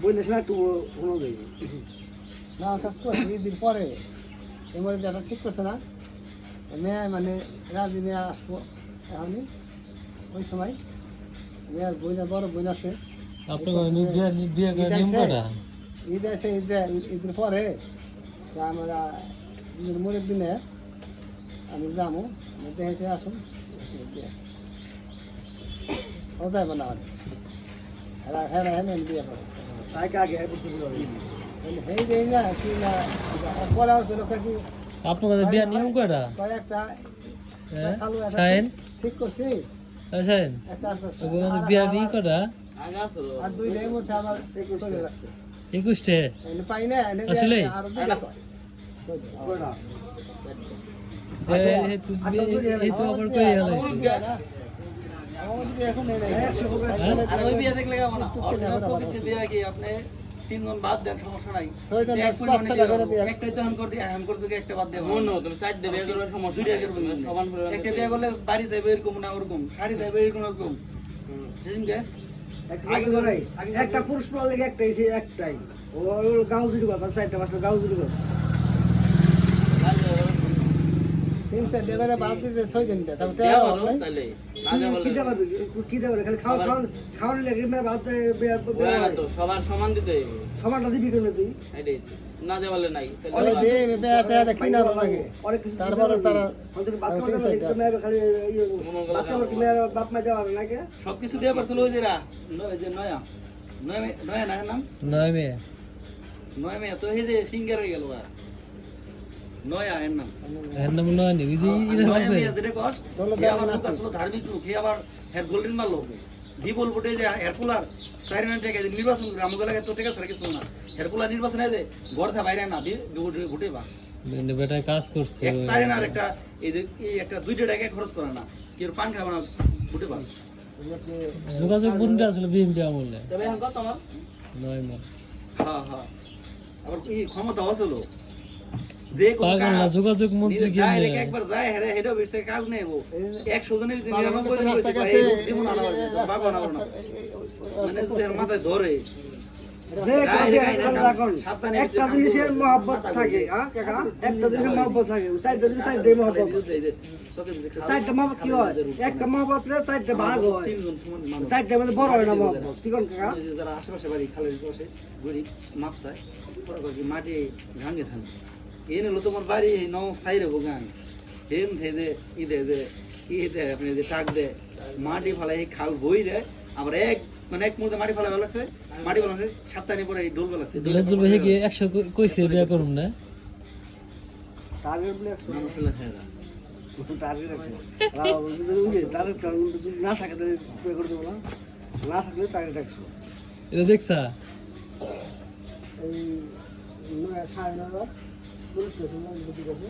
বললে না একটু কোনো দেয় না কাজ করছে দিন পরে এমন যেটা ঠিক করছে না মেয়ে মানে রাজি মেয়ে আসবো এখনই ওই সময় মেয়ের বইনা বড় বোন আছে ঈদ আছে ঈদের পরে আমরা ঈদের মরের দিনে আমি যাবো দেখে আসুন ও যাইব না হ্যাঁ হ্যাঁ হ্যাঁ বিয়ে করো তাই আগে বুঝতে পারবো এই দেই না কি না পরে আসলে কি আপনাদের বিয়া নিয়ম কয়টা? কয়েকটা ঠিক করছি একটা বিয়া ই কয়টা? আর দুই লের মধ্যে আবার 21টে পাই না আসলে আর দুইটা কোনা এই তো আবার কই হলাইছে এখন এই আর ওই বিয়ে দেখলে কেমন না অরিজিনাল প্রকৃতির বিয়ে কি আপনি তিনজন বাদ দেন সমস্যা নাই একটাই তো করে দিয়ে হাম করছো কি একটা বাদ দেব মন তুমি সাইড দিয়ে বিয়ে করবে সমস্যা দুইটা করবে সমান পরিমাণ একটা বিয়ে করলে বাড়ি যাবে এরকম না ওরকম শাড়ি যাবে এরকম এরকম বুঝলেন কি আগে করে একটা পুরুষ পাওয়া লাগে একটাই ওর গাউজুরি কথা চারটা পাঁচটা গাউজুরি কথা তিন চার দেবারে বাদ দিতে 6 দিন তারপর তাহলে না যাবলে কি দেবে খালি খাওয়ানো লাগে মে বাদ তো সবার সমান দিতে সমানটা দিবি কেন তুই এটাই না যাবলে নাই ওই দে বেটা কিনা লাগে অনেক কিছু তারপরে তারা আমাদের বাদ করে মে খালি বাদ করে মে বাপ মা যাওয়ার লাগে সবকিছু দিয়ে পারছিল ওই যে নয়া নয়া না নাম নয় মে নয় মেয়ে তো এই যে সিঙ্গার হয়ে গেল আর নয়া এর নাম এর নাম নয় নি বুঝি নয়া মেয়ে যেটা কস হে আমার লোক আসলে ধার্মিক লোক হে আবার হের গোল্ডেন মাল লোক বিবল বটে যে হেরকুলার সাইরেন টাকা নির্বাচন করে আমাকে লাগে তো টাকা থাকে কিছু না হেরকুলার নির্বাচন আছে ঘর থেকে বাইরে না ঘুটে বা বেটা কাজ করছে এক সাইরেন আর একটা এই যে একটা 2 টাকা খরচ করে না কি পান খাবে না ঘুটে বা যোগাযোগ বন্ধ আসলে বিএমপি আমলে তবে এখন কত আমার নয় মে হ্যাঁ হ্যাঁ আবার এই ক্ষমতা হছিল যে কোন পাগল না যোগাযোগ মন্ত্রী কি ডাইরেক্ট একবার যায় হেরে হেডও বেশি কাজ নেই ও 100 জনের ভিতরে 99 জন হইছে ভাই জীবন আলাদা বাবা না না মানে ওদের মাথায় ধরে যে একটা জিনিসের মহব্বত থাকে হ্যাঁ কাকা একটা জিনিসের মহব্বত থাকে চারটা জিনিস চারটাই মহব্বত চারটা মহব্বত কি হয় একটা মহব্বত রে চারটা ভাগ হয় চারটা মধ্যে বড় হয় না মহব্বত কি কোন কাকা যারা আশেপাশে বাড়ি খালের পাশে গরিব মাপ চায় ওরা কি মাটি ভাঙে থাকে এন হলো তোমার বাড়ি নও সাইরে ভোগান হেন ভেজে ঈদে যে ঈদে আপনি যে টাক দে মাটি ফেলাই খাল বই রে আবার এক মানে এক মুহূর্তে মাটি ফেলা লাগছে মাটি ফেলা সপ্তাহে পরে এই ডোল লাগছে দিলাজুল ভাই কি 100 কইছে বিয়া করুম না টার্গেট বলে মানুষ ফেলা খায় না টার্গেট আছে টার্গেট না থাকে তাহলে পে করে দেবো না থাকলে টার্গেট আছে এটা দেখছা এই 9:30 পুলিশ স্টেশনে বুদ্ধি করছে